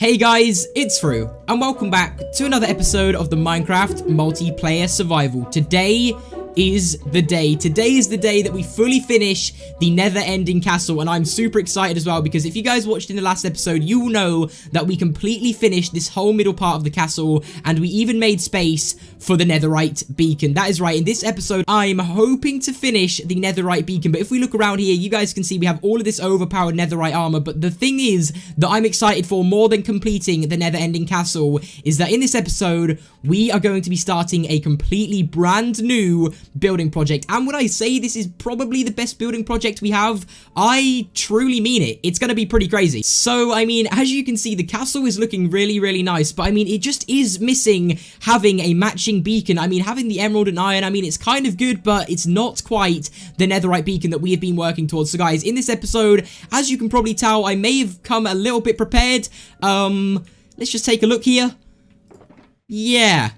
Hey guys, it's Fru, and welcome back to another episode of the Minecraft Multiplayer Survival. Today is the day. Today is the day that we fully finish the Nether-ending castle, and I'm super excited as well because if you guys watched in the last episode, you will know that we completely finished this whole middle part of the castle, and we even made space for the netherite beacon. That is right, in this episode, I'm hoping to finish the netherite beacon, but if we look around here, you guys can see we have all of this overpowered netherite armor, but the thing is that I'm excited for more than completing the nether-ending castle is that in this episode, we are going to be starting a completely brand new building project. And when I say this is probably the best building project we have, I truly mean it. It's going to be pretty crazy. So, I mean, as you can see, the castle is looking really, really nice, but I mean, it just is missing having a matching beacon. I mean, having the emerald and iron, I mean, it's kind of good, but it's not quite the netherite beacon that we have been working towards. So, guys, in this episode, as you can probably tell, I may have come a little bit prepared. Let's just take a look here. Yeah,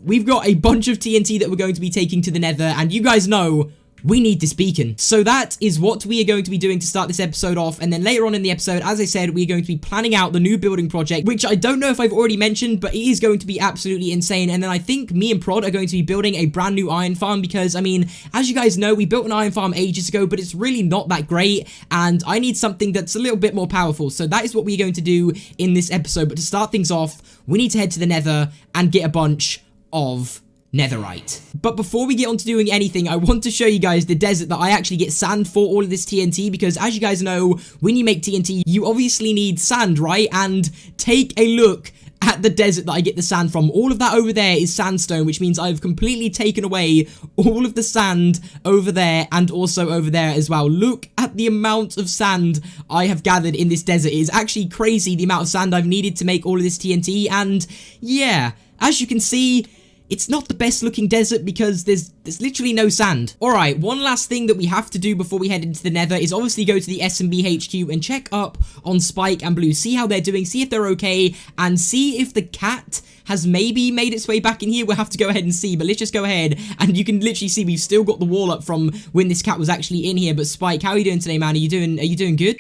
we've got a bunch of TNT that we're going to be taking to the nether, and you guys know we need this beacon. So that is what we are going to be doing to start this episode off, and then later on in the episode, as I said, we're going to be planning out the new building project, which I don't know if I've already mentioned, but it is going to be absolutely insane. And then I think me and Prod are going to be building a brand new iron farm because, I mean, as you guys know, we built an iron farm ages ago, but it's really not that great, and I need something that's a little bit more powerful. So that is what we're going to do in this episode. But to start things off, we need to head to the nether and get a bunch of netherite. But before we get on to doing anything, I want to show you guys the desert that I actually get sand for all of this TNT, because as you guys know, when you make TNT, you obviously need sand, right? And take a look at the desert that I get the sand from. All of that over there is sandstone, which means I've completely taken away all of the sand over there and also over there as well. Look at the amount of sand I have gathered in this desert. It is actually crazy the amount of sand I've needed to make all of this TNT, and yeah, as you can see, it's not the best looking desert because there's literally no sand. Alright, one last thing that we have to do before we head into the nether is obviously go to the SMB HQ and check up on Spike and Blue, see how they're doing, see if they're okay, and see if the cat has maybe made its way back in here. We'll have to go ahead and see, but let's just go ahead, and you can literally see we've still got the wall up from when this cat was actually in here. But Spike, how are you doing today, man? Are you doing good?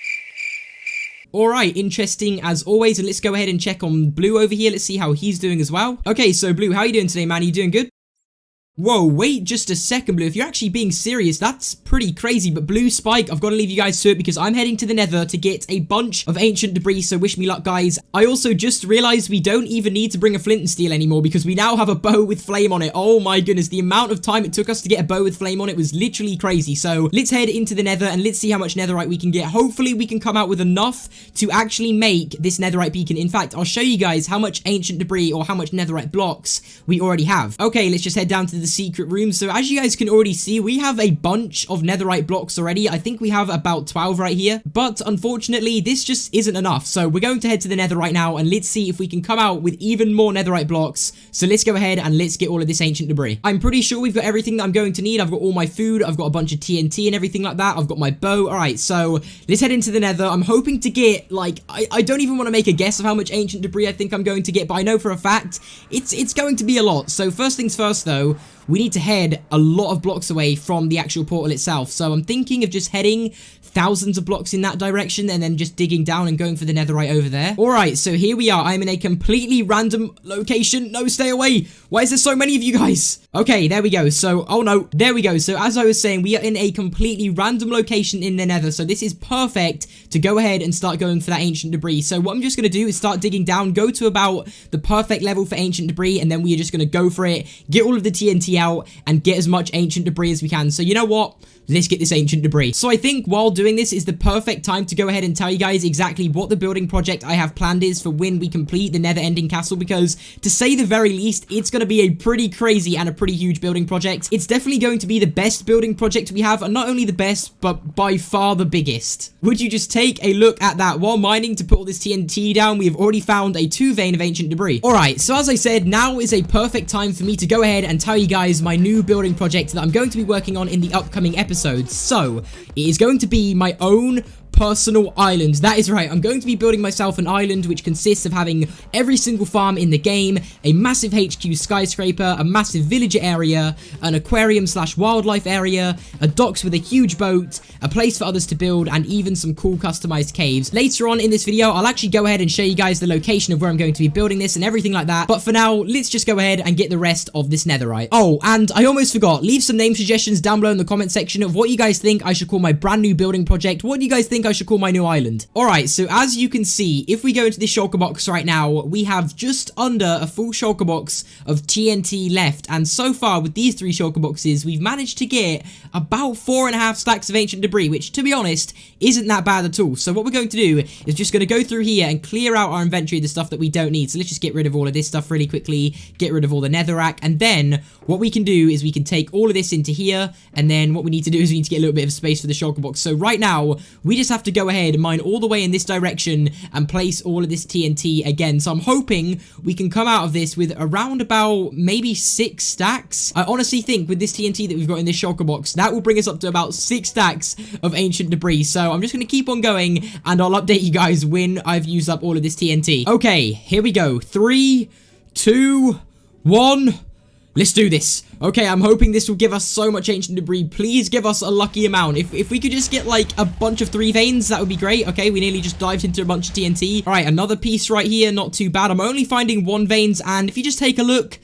Alright, interesting as always, and let's go ahead and check on Blue over here. Let's see how he's doing as well. Okay, so Blue, how are you doing today, man? Are you doing good? Whoa, wait just a second, Blue. If you're actually being serious, that's pretty crazy. But Blue, Spike, I've got to leave you guys to it because I'm heading to the nether to get a bunch of ancient debris, so wish me luck, guys. I also just realized we don't even need to bring a flint and steel anymore because we now have a bow with flame on it. Oh my goodness, the amount of time it took us to get a bow with flame on it was literally crazy. So let's head into the nether and let's see how much netherite we can get. Hopefully we can come out with enough to actually make this netherite beacon. In fact, I'll show you guys how much ancient debris or how much netherite blocks we already have. Okay, let's just head down to the secret room. So as you guys can already see, we have a bunch of netherite blocks already. I think we have about 12 right here, but unfortunately this just isn't enough. So we're going to head to the nether right now and let's see if we can come out with even more netherite blocks. So let's go ahead and let's get all of this ancient debris. I'm pretty sure we've got everything that I'm going to need. I've got all my food, I've got a bunch of TNT and everything like that. I've got my bow. All right, so let's head into the nether. I'm hoping to get, like, I don't even want to make a guess of how much ancient debris I think I'm going to get, but I know for a fact it's going to be a lot. So first things first though, we need to head a lot of blocks away from the actual portal itself. So I'm thinking of just heading thousands of blocks in that direction and then just digging down and going for the netherite over there. Alright, so here we are. I'm in a completely random location. No, stay away. Why is there so many of you guys? Okay, there we go. So, oh no, there we go. So as I was saying, we are in a completely random location in the nether. So this is perfect to go ahead and start going for that ancient debris. So what I'm just going to do is start digging down, go to about the perfect level for ancient debris, and then we are just going to go for it, get all of the TNT out, and get as much ancient debris as we can. So you know what? Let's get this ancient debris. So I think while doing this is the perfect time to go ahead and tell you guys exactly what the building project I have planned is for when we complete the nether-ending castle, because to say the very least, it's going to be a pretty crazy and a pretty huge building project. It's definitely going to be the best building project we have, and not only the best, but by far the biggest. Would you just take a look at that? While mining to put all this TNT down, we have already found a 2 vein of ancient debris. Alright, so as I said, now is a perfect time for me to go ahead and tell you guys my new building project that I'm going to be working on in the upcoming episode. So, it is going to be my own personal island. That is right. I'm going to be building myself an island which consists of having every single farm in the game, a massive HQ skyscraper, a massive villager area, an aquarium / wildlife area, a docks with a huge boat, a place for others to build, and even some cool customized caves. Later on in this video, I'll actually go ahead and show you guys the location of where I'm going to be building this and everything like that. But for now, let's just go ahead and get the rest of this netherite. Oh, and I almost forgot. Leave some name suggestions down below in the comment section of what you guys think I should call my brand new building project. What do you guys think I should call my new island? Alright, so as you can see, if we go into this shulker box right now, we have just under a full shulker box of TNT left. And so far, with these 3 shulker boxes, we've managed to get about 4.5 stacks of ancient debris, which, to be honest, isn't that bad at all. So what we're going to do is just going to go through here and clear out our inventory of the stuff that we don't need. So let's just get rid of all of this stuff really quickly, get rid of all the netherrack, and then what we can do is we can take all of this into here, and then what we need to do is we need to get a little bit of space for the shulker box. So right now, we just have to go ahead and mine all the way in this direction and place all of this TNT again. So I'm hoping we can come out of this with around about maybe 6 stacks. I honestly think with this TNT that we've got in this shulker box, that will bring us up to about 6 stacks of ancient debris. So I'm just going to keep on going, and I'll update you guys when I've used up all of this TNT. Okay, here we go. 3, 2, 1... Let's do this. Okay, I'm hoping this will give us so much ancient debris. Please give us a lucky amount. If we could just get, like, a bunch of 3 veins, that would be great. Okay, we nearly just dived into a bunch of TNT. All right, another piece right here. Not too bad. I'm only finding 1 veins, and if you just take a look...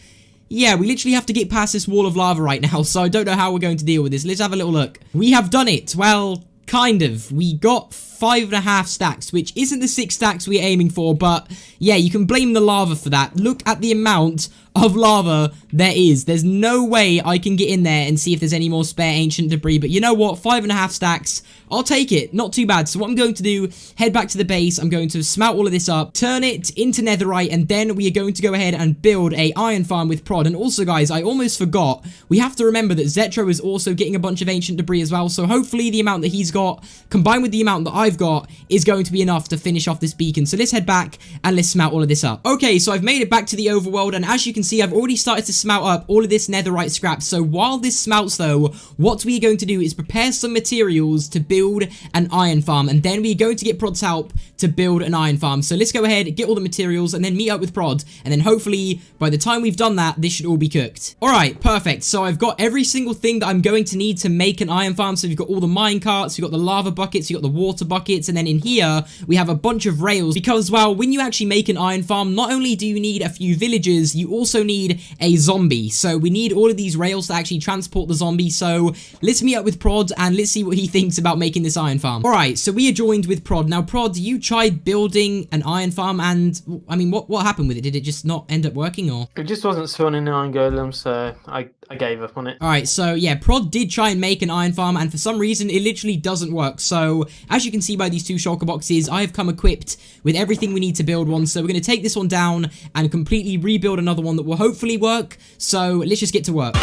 Yeah, we literally have to get past this wall of lava right now, so I don't know how we're going to deal with this. Let's have a little look. We have done it. Well, kind of. We got 5.5 stacks, which isn't the 6 stacks we're aiming for, but yeah, you can blame the lava for that. Look at the amount of lava there is. There's no way I can get in there and see if there's any more spare ancient debris, but you know what? 5.5 stacks, I'll take it. Not too bad. So what I'm going to do, head back to the base, I'm going to smelt all of this up, turn it into netherite, and then we are going to go ahead and build a iron farm with Prod. And also, guys, I almost forgot, we have to remember that Zetro is also getting a bunch of ancient debris as well, so hopefully the amount that he's got, combined with the amount that I've got, is going to be enough to finish off this beacon. So let's head back and let's smelt all of this up. Okay, so I've made it back to the overworld, and as you can see, I've already started to smelt up all of this netherite scrap. So while this smelts though, what we are going to do is prepare some materials to build an iron farm, and then we are going to get Prod's help to build an iron farm. So let's go ahead, get all the materials, and then meet up with Prod, and then hopefully by the time we've done that, this should all be cooked. Alright, perfect. So I've got every single thing that I'm going to need to make an iron farm. So we've got all the mine carts, we've got the lava buckets, we've got the water buckets, and then in here we have a bunch of rails, because well, when you actually make an iron farm, not only do you need a few villagers, you also need a zombie. So we need all of these rails to actually transport the zombie. So let's meet up with Prod and let's see what he thinks about making this iron farm. Alright, so we are joined with Prod. Now Prod, you tried building an iron farm, and I mean, what happened with it? Did it just not end up working, or? It just wasn't spawning an iron golem, so I gave up on it. Alright, so yeah, Prod did try and make an iron farm, and for some reason it literally doesn't work. So as you can see by these 2 shulker boxes, I have come equipped with everything we need to build one. So we're going to take this one down and completely rebuild another one that will hopefully work. So let's just get to work.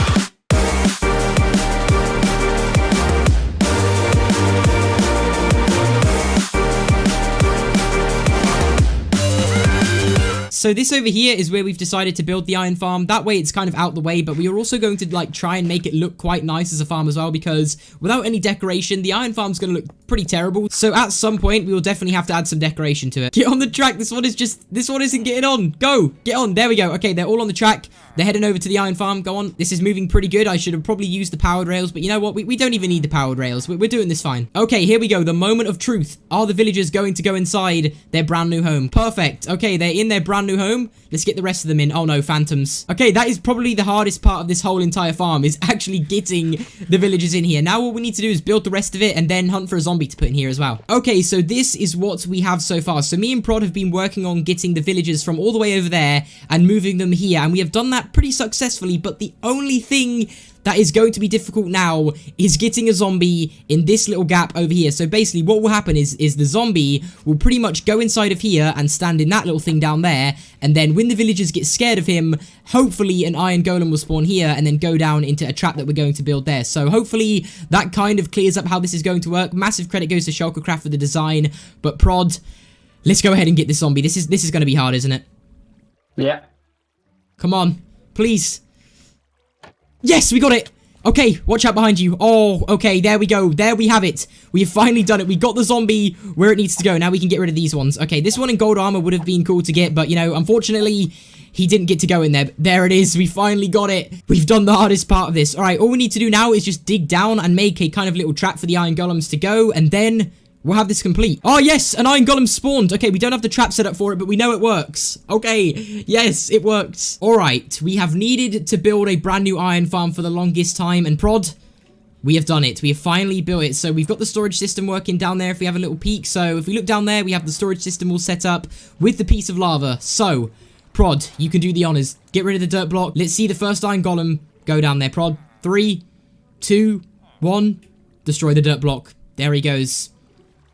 So this over here is where we've decided to build the iron farm. That way it's kind of out the way, but we are also going to like try and make it look quite nice as a farm as well, because without any decoration, the iron farm's going to look pretty terrible. So at some point, we will definitely have to add some decoration to it. Get on the track. This one isn't getting on. Go. Get on. There we go. Okay, they're all on the track. They're heading over to the iron farm. Go on. This is moving pretty good. I should have probably used the powered rails, but you know what? We don't even need the powered rails. We're doing this fine. Okay, here we go. The moment of truth. Are the villagers going to go inside their brand new home? Perfect. Okay, they're in their brand new home. Let's get the rest of them in. Oh no, phantoms. Okay, that is probably the hardest part of this whole entire farm, is actually getting the villagers in here. Now what we need to do is build the rest of it and then hunt for a zombie to put in here as well. Okay, so this is what we have so far. So me and Prod have been working on getting the villagers from all the way over there and moving them here, and we have done that pretty successfully, but the only thing that is going to be difficult now is getting a zombie in this little gap over here. So basically what will happen is the zombie will pretty much go inside of here and stand in that little thing down there, and then when the villagers get scared of him, hopefully an iron golem will spawn here and then go down into a trap that we're going to build there. So hopefully that kind of clears up how this is going to work. Massive credit goes to Shulkercraft for the design, but Prod, let's go ahead and get this zombie. This is going to be hard, isn't it? Yeah. Come on, please. Yes, we got it. Okay, watch out behind you. Oh, okay, there we go. There we have it. We have finally done it. We got the zombie where it needs to go. Now we can get rid of these ones. Okay, this one in gold armor would have been cool to get, but, you know, unfortunately, he didn't get to go in there. There it is. We finally got it. We've done the hardest part of this. All right, all we need to do now is just dig down and make a kind of little trap for the iron golems to go, and then we'll have this complete. Oh, yes, an iron golem spawned. Okay, we don't have the trap set up for it, but we know it works. Okay, yes, it works. All right, we have needed to build a brand new iron farm for the longest time, and Prod, we have done it. We have finally built it. So we've got the storage system working down there if we have a little peek. So if we look down there, we have the storage system all set up with the piece of lava. So, Prod, you can do the honors. Get rid of the dirt block. Let's see the first iron golem go down there, Prod. 3, 2, 1. Destroy the dirt block. There he goes.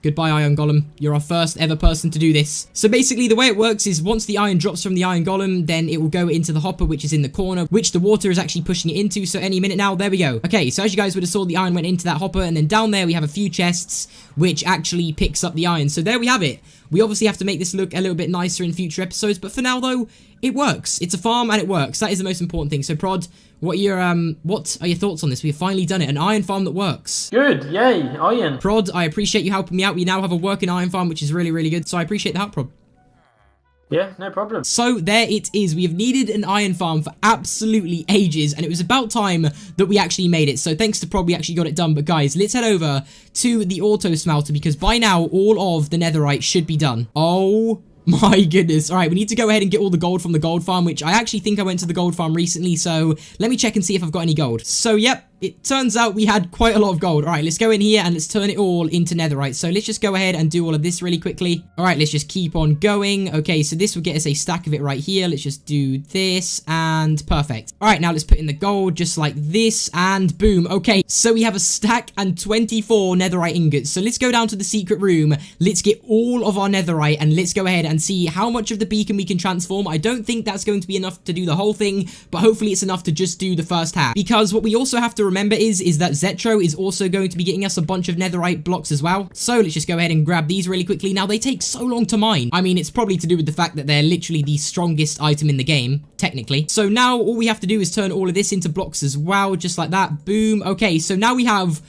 Goodbye, Iron Golem. You're our first ever person to do this. So basically, the way it works is once the iron drops from the Iron Golem, then it will go into the hopper, which is in the corner, which the water is actually pushing it into. So any minute now, there we go. Okay, so as you guys would have saw, the iron went into that hopper, and then down there we have a few chests, which actually picks up the iron. So there we have it. We obviously have to make this look a little bit nicer in future episodes, but for now, though, it works. It's a farm, and it works. That is the most important thing. So, Prod, what are your thoughts on this? We've finally done it. An iron farm that works. Good, yay, iron. Prod, I appreciate you helping me out. We now have a working iron farm, which is really, really good. So I appreciate the help, Prod. Yeah, no problem. So there it is. We have needed an iron farm for absolutely ages, and it was about time that we actually made it. So thanks to Prod, we actually got it done. But guys, let's head over to the auto smelter, because by now all of the netherite should be done. Oh my goodness. All right, we need to go ahead and get all the gold from the gold farm, which I actually think I went to the gold farm recently, so let me check and see if I've got any gold. So yep, it turns out we had quite a lot of gold. All right, let's go in here and let's turn it all into netherite. So let's just go ahead and do all of this really quickly. All right, let's just keep on going. Okay, so this will get us a stack of it right here. Let's just do this and perfect. All right, now let's put in the gold just like this and boom. Okay, so we have a stack and 24 netherite ingots. So let's go down to the secret room. Let's get all of our netherite and let's go ahead and see how much of the beacon we can transform. I don't think that's going to be enough to do the whole thing, but hopefully it's enough to just do the first half. Because what we also have to remember is that Zetro is also going to be getting us a bunch of netherite blocks as well. So let's just go ahead and grab these really quickly. Now, they take so long to mine. I mean, it's probably to do with the fact that they're literally the strongest item in the game, technically. So now all we have to do is turn all of this into blocks as well, just like that. Boom. Okay, so now we have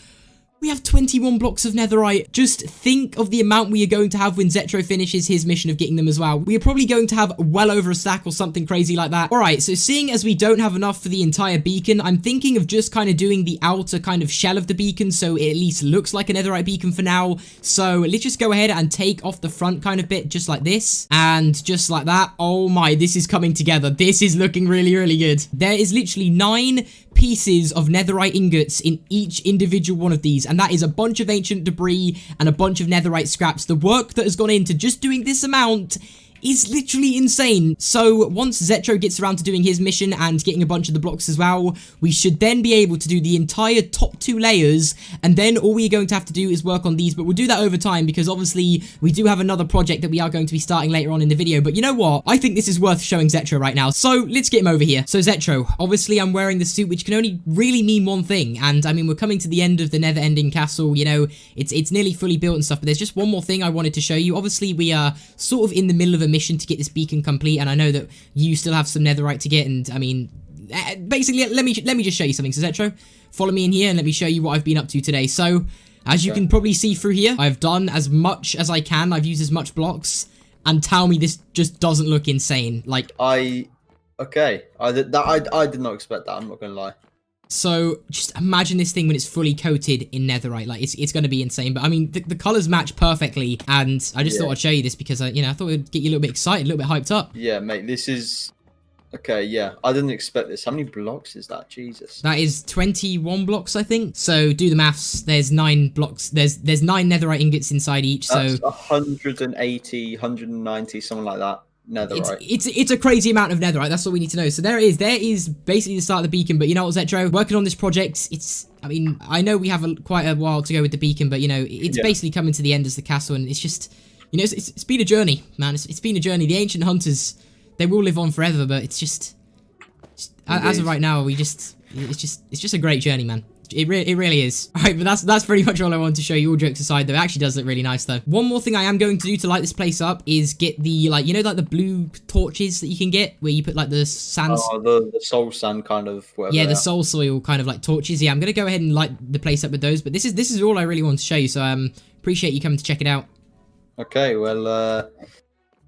21 blocks of netherite. Just think of the amount we are going to have when Zetro finishes his mission of getting them as well. We are probably going to have well over a stack or something crazy like that. All right, so seeing as we don't have enough for the entire beacon, I'm thinking of just kind of doing the outer kind of shell of the beacon so it at least looks like a netherite beacon for now. So let's just go ahead and take off the front kind of bit just like this and just like that. Oh my, this is coming together. This is looking really, really good. There is literally 9 pieces of netherite ingots in each individual one of these, and that is a bunch of ancient debris and a bunch of netherite scraps. The work that has gone into just doing this amount is literally insane. So once Zetro gets around to doing his mission and getting a bunch of the blocks as well, we should then be able to do the entire top 2 layers, and then all we're going to have to do is work on these, but we'll do that over time because obviously we do have another project that we are going to be starting later on in the video. But you know what? I think this is worth showing Zetro right now. So let's get him over here. So Zetro, obviously I'm wearing the suit, which can only really mean one thing, and I mean, we're coming to the end of the never-ending castle. You know, it's nearly fully built and stuff, but there's just one more thing I wanted to show you. Obviously we are sort of in the middle of a mission to get this beacon complete, and I know that you still have some netherite to get, and I mean, basically let me just show you something. So Zetro, follow me in here and let me show you what I've been up to today. So as you can probably see through here, I've done as much as I can. I've used as much blocks, and tell me this just doesn't look insane. Like I did not expect that, I'm not gonna lie. So just imagine this thing when it's fully coated in netherite. Like it's going to be insane. But I mean, the colors match perfectly, and I just thought I'd show you this because I thought it'd get you a little bit excited, a little bit hyped up. Yeah, mate, this is okay. Yeah, I didn't expect this. How many blocks is that? Jesus. That is 21 blocks, I think. So do the maths. There's 9 blocks. There's 9 netherite ingots inside each. That's so 180, 190, something like that. Netherite. It's a crazy amount of netherite. That's all we need to know. So there is basically the start of the beacon. But you know what, Zetro? Working on this project, I mean, I know we have quite a while to go with the beacon, but you know, it's basically coming to the end as the castle, and it's just, you know, it's been a journey, man. It's been a journey. The ancient hunters, they will live on forever, but it's just as of right now, it's just a great journey, man. It really is. All right, but that's pretty much all I wanted to show you. All jokes aside, though, it actually does look really nice, though. One more thing I am going to do to light this place up is get the, like, you know, like the blue torches that you can get where you put like the sand. Oh, the soul sand kind of. Yeah, the soul soil kind of like torches. Yeah, I'm gonna go ahead and light the place up with those. But this is all I really want to show you. So appreciate you coming to check it out. Okay, well,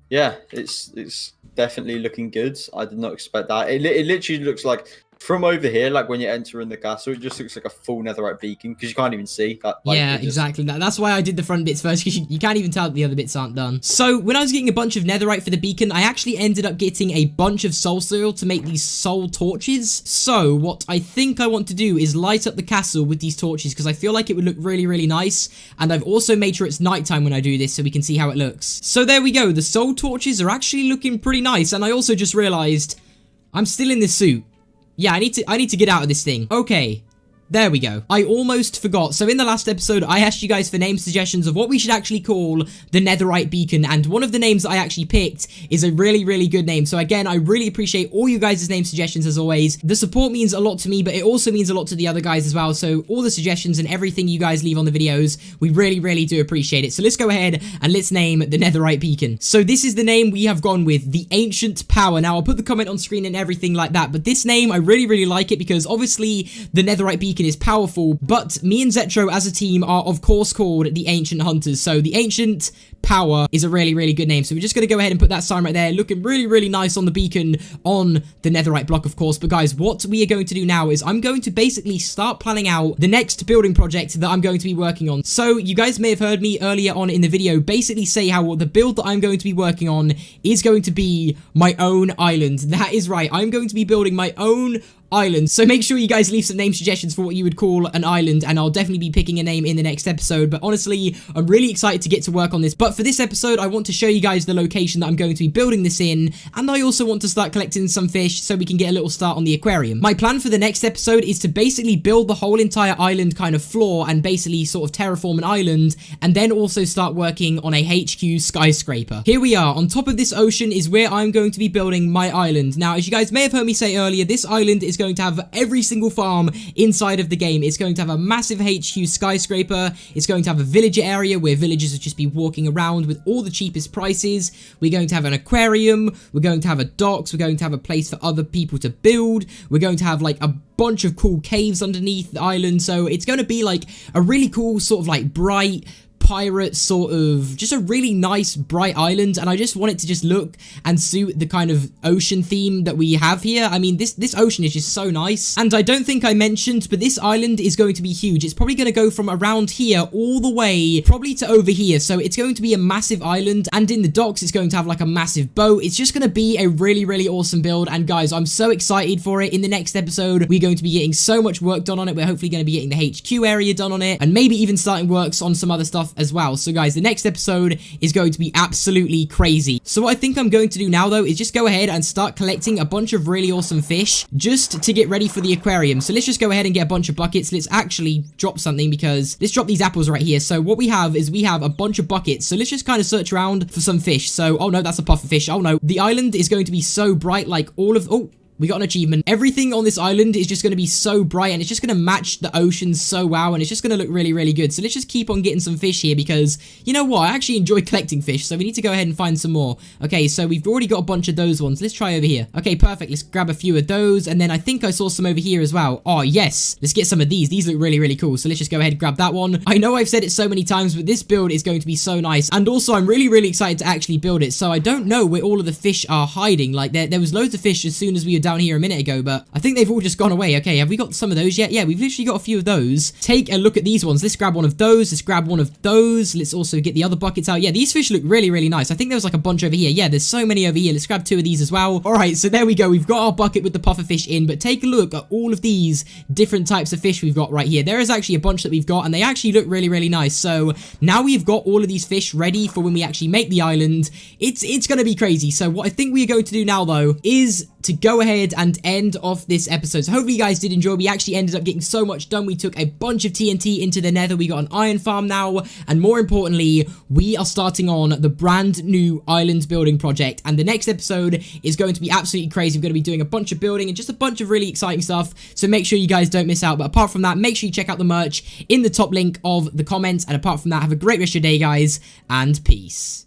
yeah, it's definitely looking good. I did not expect that. It literally looks like from over here, like when you enter in the castle, it just looks like a full netherite beacon because you can't even see that. Like, yeah, exactly. That's why I did the front bits first, because you can't even tell that the other bits aren't done. So when I was getting a bunch of netherite for the beacon, I actually ended up getting a bunch of soul soil to make these soul torches. So what I think I want to do is light up the castle with these torches because I feel like it would look really, really nice. And I've also made sure it's nighttime when I do this so we can see how it looks. So there we go. The soul torches are actually looking pretty nice. And I also just realized I'm still in this suit. Yeah, I need to get out of this thing. Okay. There we go. I almost forgot. So in the last episode, I asked you guys for name suggestions of what we should actually call the netherite beacon. And one of the names I actually picked is a really, really good name. So again, I really appreciate all you guys' name suggestions as always. The support means a lot to me, but it also means a lot to the other guys as well. So all the suggestions and everything you guys leave on the videos, we really, really do appreciate it. So let's go ahead and let's name the netherite beacon. So this is the name we have gone with, the Ancient Power. Now, I'll put the comment on screen and everything like that. But this name, I really, really like it because obviously the netherite beacon is powerful, but me and Zetro as a team are of course called the Ancient Hunters. So the Ancient Power is a really, really good name. So we're just going to go ahead and put that sign right there, looking really, really nice on the beacon on the netherite block, of course. But guys, what we are going to do now is I'm going to basically start planning out the next building project that I'm going to be working on. So you guys may have heard me earlier on in the video basically say how the build that I'm going to be working on is going to be my own island. That is right. I'm going to be building my own island. So make sure you guys leave some name suggestions for what you would call an island, and I'll definitely be picking a name in the next episode. But honestly, I'm really excited to get to work on this. But for this episode, I want to show you guys the location that I'm going to be building this in, and I also want to start collecting some fish so we can get a little start on the aquarium. My plan for the next episode is to basically build the whole entire island kind of floor and basically sort of terraform an island, and then also start working on a HQ skyscraper. Here we are. On top of this ocean is where I'm going to be building my island. Now, as you guys may have heard me say earlier, this island is going to have every single farm inside of the game. It's going to have a massive HQ skyscraper. It's going to have a villager area where villagers will just be walking around with all the cheapest prices. We're going to have an aquarium. We're going to have a docks. We're going to have a place for other people to build. We're going to have like a bunch of cool caves underneath the island. So it's going to be like a really cool sort of like bright pirate sort of, just a really nice bright island, and I just want it to just look and suit the kind of ocean theme that we have here. I mean, this ocean is just so nice. And I don't think I mentioned, but this island is going to be huge. It's probably going to go from around here all the way probably to over here. So it's going to be a massive island, and in the docks it's going to have like a massive boat. It's just going to be a really, really awesome build. And guys, I'm so excited for it. In the next episode, we're going to be getting so much work done on it. We're hopefully going to be getting the HQ area done on it, and maybe even starting works on some other stuff as well. So guys, the next episode is going to be absolutely crazy. So what I think I'm going to do now though is just go ahead and start collecting a bunch of really awesome fish just to get ready for the aquarium. So let's just go ahead and get a bunch of buckets. Let's actually drop something, because let's drop these apples right here. So what we have is we have a bunch of buckets. So let's just kind of search around for some fish. So, oh no, that's a puffer fish. Oh no, the island is going to be so bright, like all of, oh, we got an achievement. Everything on this island is just going to be so bright, and it's just going to match the ocean so wow, and it's just going to look really, really good. So let's just keep on getting some fish here, because you know what? I actually enjoy collecting fish, so we need to go ahead and find some more. Okay, so we've already got a bunch of those ones. Let's try over here. Okay, perfect. Let's grab a few of those, and then I think I saw some over here as well. Oh, yes. Let's get some of these. These look really, really cool. So let's just go ahead and grab that one. I know I've said it so many times, but this build is going to be so nice, and also I'm really, really excited to actually build it. So I don't know where all of the fish are hiding. Like, there was loads of fish as soon as we were down here a minute ago, but I think they've all just gone away. Okay, have we got some of those yet? Yeah, we've literally got a few of those. Take a look at these ones. Let's grab one of those. Let's grab one of those. Let's also get the other buckets out. Yeah, these fish look really, really nice. I think there was like a bunch over here. Yeah, there's so many over here. Let's grab two of these as well. All right, so there we go. We've got our bucket with the puffer fish in, but take a look at all of these different types of fish we've got right here. There is actually a bunch that we've got, and they actually look really, really nice. So now we've got all of these fish ready for when we actually make the island. It's going to be crazy. So what I think we are going to do now, though, is to go ahead and end off this episode. So hopefully you guys did enjoy. We actually ended up getting so much done. We took a bunch of TNT into the nether. We got an iron farm now. And more importantly, we are starting on the brand new island building project. And the next episode is going to be absolutely crazy. We're going to be doing a bunch of building and just a bunch of really exciting stuff. So make sure you guys don't miss out. But apart from that, make sure you check out the merch in the top link of the comments. And apart from that, have a great rest of your day, guys, and peace.